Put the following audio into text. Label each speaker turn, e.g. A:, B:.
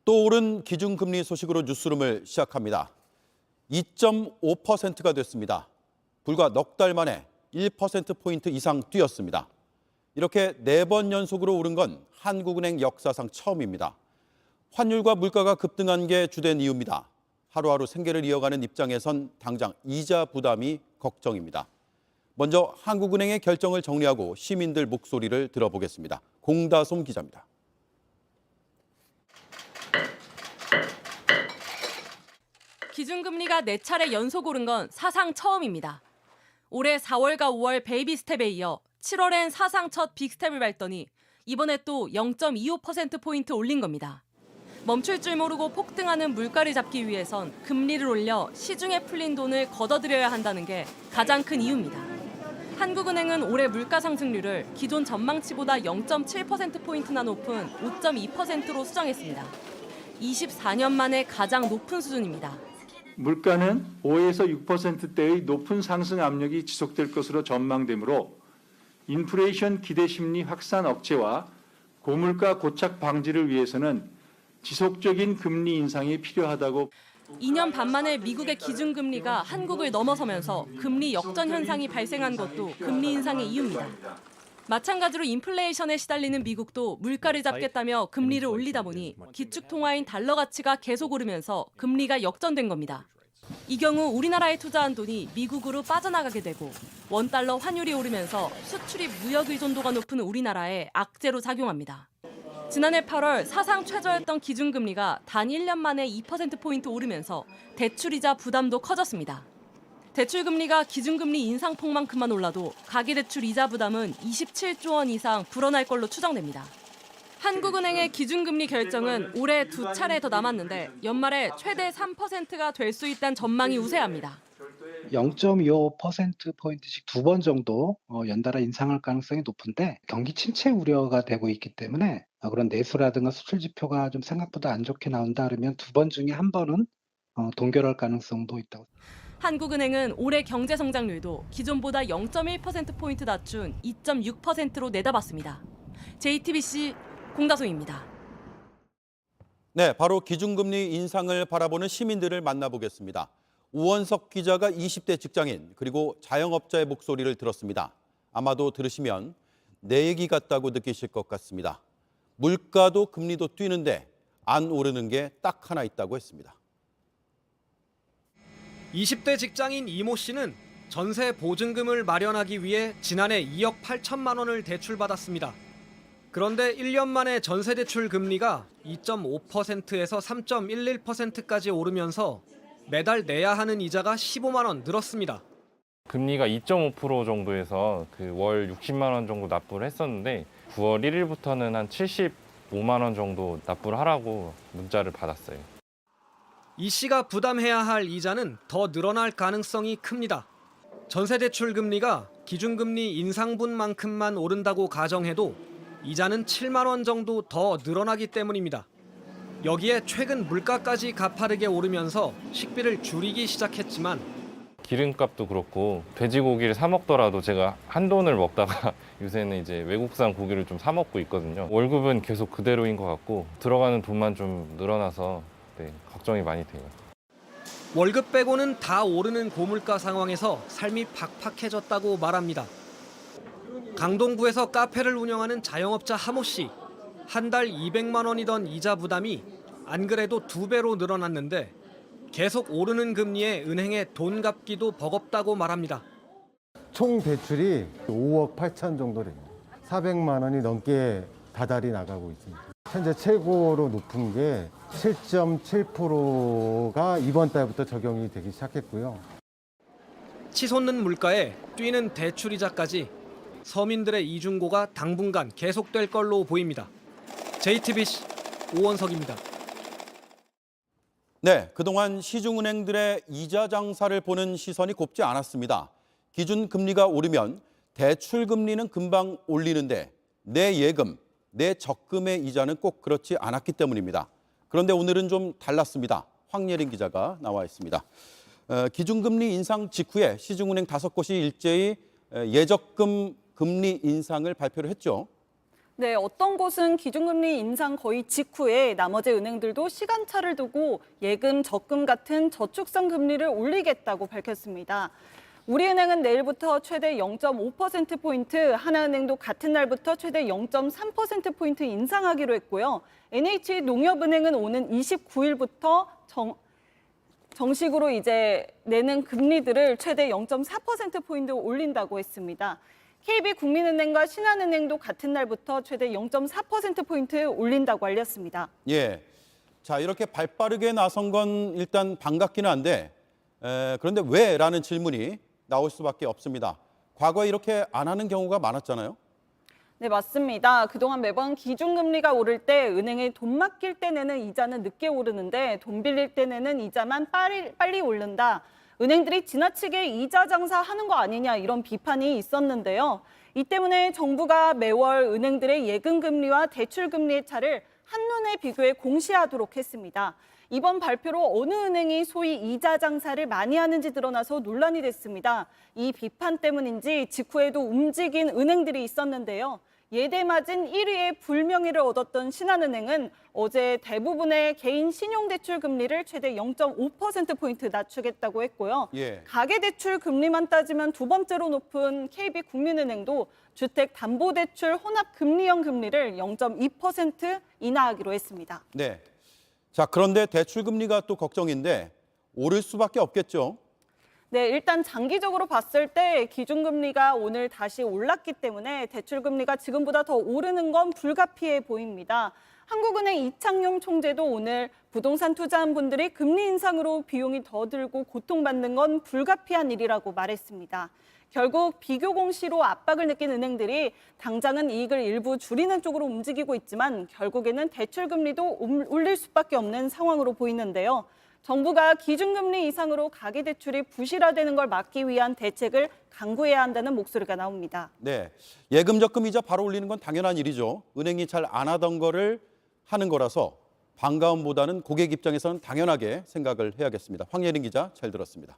A: 또 오른 기준금리 소식으로 뉴스룸을 시작합니다. 2.5%가 됐습니다. 불과 넉 달 만에 1%포인트 이상 뛰었습니다. 이렇게 4번 연속으로 오른 건 한국은행 역사상 처음입니다. 환율과 물가가 급등한 게 주된 이유입니다. 하루하루 생계를 이어가는 입장에선 당장 이자 부담이 걱정입니다. 먼저 한국은행의 결정을 정리하고 시민들 목소리를 들어보겠습니다. 공다솜 기자입니다.
B: 기준금리가 4차례 연속 오른 건 사상 처음입니다. 올해 4월과 5월 베이비 스텝에 이어 7월엔 사상 첫 빅스텝을 밟더니 이번에 또 0.25%포인트 올린 겁니다. 멈출 줄 모르고 폭등하는 물가를 잡기 위해선 금리를 올려 시중에 풀린 돈을 걷어들여야 한다는 게 가장 큰 이유입니다. 한국은행은 올해 물가 상승률을 기존 전망치보다 0.7%포인트나 높은 5.2%로 수정했습니다. 24년 만에 가장 높은 수준입니다.
C: 물가는 5에서 6%대의 높은 상승 압력이 지속될 것으로 전망되므로 인플레이션 기대 심리 확산 억제와 고물가 고착 방지를 위해서는 지속적인 금리 인상이 필요하다고.
B: 2년 반 만에 미국의 기준금리가 한국을 넘어서면서 금리 역전 현상이 발생한 것도 금리 인상의 이유입니다. 마찬가지로 인플레이션에 시달리는 미국도 물가를 잡겠다며 금리를 올리다 보니 기축통화인 달러 가치가 계속 오르면서 금리가 역전된 겁니다. 이 경우 우리나라에 투자한 돈이 미국으로 빠져나가게 되고 원달러 환율이 오르면서 수출입 무역 의존도가 높은 우리나라에 악재로 작용합니다. 지난해 8월 사상 최저였던 기준금리가 단 1년 만에 2%포인트 오르면서 대출이자 부담도 커졌습니다. 대출금리가 기준금리 인상폭만큼만 올라도 가계대출 이자 부담은 27조 원 이상 불어날 걸로 추정됩니다. 한국은행의 기준금리 결정은 올해 2차례 더 남았는데 연말에 최대 3%가 될 수 있다는 전망이 우세합니다.
D: 0.25%포인트씩 2번 정도 연달아 인상할 가능성이 높은데 경기 침체 우려가 되고 있기 때문에 그런 내수라든가 수출 지표가 좀 생각보다 안 좋게 나온다 그러면 2번 중에 1번은 동결할 가능성도 있다고.
B: 한국은행은 올해 경제 성장률도 기존보다 0.1%포인트 낮춘 2.6%로 내다봤습니다. JTBC 공다솜입니다.
A: 네, 바로 기준금리 인상을 바라보는 시민들을 만나보겠습니다. 우원석 기자가 20대 직장인 그리고 자영업자의 목소리를 들었습니다. 아마도 들으시면 내 얘기 같다고 느끼실 것 같습니다. 물가도 금리도 뛰는데 안 오르는 게 딱 하나 있다고 했습니다.
E: 20대 직장인 이모 씨는 전세 보증금을 마련하기 위해 지난해 2억 8천만 원을 대출받았습니다. 그런데 1년 만에 전세 대출 금리가 2.5%에서 3.11%까지 오르면서 매달 내야 하는 이자가 15만 원 늘었습니다.
F: 금리가 2.5% 정도에서 월 60만 원 정도 납부를 했었는데 9월 1일부터는 한 75만 원 정도 납부를 하라고 문자를 받았어요.
E: 이 씨가 부담해야 할 이자는 더 늘어날 가능성이 큽니다. 전세대출 금리가 기준금리 인상분만큼만 오른다고 가정해도 이자는 7만 원 정도 더 늘어나기 때문입니다. 여기에 최근 물가까지 가파르게 오르면서 식비를 줄이기 시작했지만
F: 기름값도 그렇고 돼지고기를 사 먹더라도 제가 한돈을 먹다가 요새는 이제 외국산 고기를 좀 사 먹고 있거든요. 월급은 계속 그대로인 것 같고 들어가는 돈만 좀 늘어나서 걱정이 많이 돼요.
E: 월급 빼고는 다 오르는 고물가 상황에서 삶이 팍팍해졌다고 말합니다. 강동구에서 카페를 운영하는 자영업자 하모 씨. 한 달 200만 원이던 이자 부담이 안 그래도 2배로 늘어났는데 계속 오르는 금리에 은행에 돈 갚기도 버겁다고 말합니다.
G: 총 대출이 5억 8천 정도 됩니다. 400만 원이 넘게 다달이 나가고 있습니다. 현재 최고로 높은 게 7.7%가 이번 달부터 적용이 되기 시작했고요.
E: 치솟는 물가에 뛰는 대출이자까지 서민들의 이중고가 당분간 계속될 걸로 보입니다. JTBC 오원석입니다.
A: 네, 그동안 시중은행들의 이자 장사를 보는 시선이 곱지 않았습니다. 기준금리가 오르면 대출금리는 금방 올리는데 내 예금, 내 적금의 이자는 꼭 그렇지 않았기 때문입니다. 그런데 오늘은 좀 달랐습니다. 황예린 기자가 나와 있습니다. 기준금리 인상 직후에 시중은행 5곳이 일제히 예적금 금리 인상을 발표를 했죠.
H: 네, 어떤 곳은 기준금리 인상 거의 직후에 나머지 은행들도 시간차를 두고 예금, 적금 같은 저축성 금리를 올리겠다고 밝혔습니다. 우리은행은 내일부터 최대 0.5%포인트, 하나은행도 같은 날부터 최대 0.3%포인트 인상하기로 했고요. NH농협은행은 오는 29일부터 정식으로 이제 내는 금리들을 최대 0.4%포인트 올린다고 했습니다. KB국민은행과 신한은행도 같은 날부터 최대 0.4%포인트 올린다고 알렸습니다.
A: 예. 자, 이렇게 발빠르게 나선 건 일단 반갑기는 한데 그런데 왜라는 질문이 나올 수밖에 없습니다. 과거에 이렇게 안 하는 경우가 많았잖아요.
H: 네, 맞습니다. 그동안 매번 기준금리가 오를 때 은행에 돈 맡길 때 내는 이자는 늦게 오르는데 돈 빌릴 때 내는 이자만 빨리 오른다. 은행들이 지나치게 이자 장사하는 거 아니냐 이런 비판이 있었는데요. 이 때문에 정부가 매월 은행들의 예금금리와 대출금리의 차를 한눈에 비교해 공시하도록 했습니다. 이번 발표로 어느 은행이 소위 이자 장사를 많이 하는지 드러나서 논란이 됐습니다. 이 비판 때문인지 직후에도 움직인 은행들이 있었는데요. 예대마진 1위의 불명예를 얻었던 신한은행은 어제 대부분의 개인 신용대출 금리를 최대 0.5%포인트 낮추겠다고 했고요.
A: 예.
H: 가계대출 금리만 따지면 두 번째로 높은 KB국민은행도 주택담보대출 혼합금리형 금리를 0.2% 인하하기로 했습니다.
A: 네. 자, 그런데 대출 금리가 또 걱정인데 오를 수밖에 없겠죠.
H: 네, 일단 장기적으로 봤을 때 기준금리가 오늘 다시 올랐기 때문에 대출금리가 지금보다 더 오르는 건 불가피해 보입니다. 한국은행 이창용 총재도 오늘 부동산 투자한 분들이 금리 인상으로 비용이 더 들고 고통받는 건 불가피한 일이라고 말했습니다. 결국 비교 공시로 압박을 느낀 은행들이 당장은 이익을 일부 줄이는 쪽으로 움직이고 있지만 결국에는 대출금리도 올릴 수밖에 없는 상황으로 보이는데요. 정부가 기준금리 이상으로 가계대출이 부실화되는 걸 막기 위한 대책을 강구해야 한다는 목소리가 나옵니다.
A: 네. 예금 적금 이자 바로 올리는 건 당연한 일이죠. 은행이 잘 안 하던 거를 하는 거라서 반가움보다는 고객 입장에서는 당연하게 생각을 해야겠습니다. 황예린 기자 잘 들었습니다.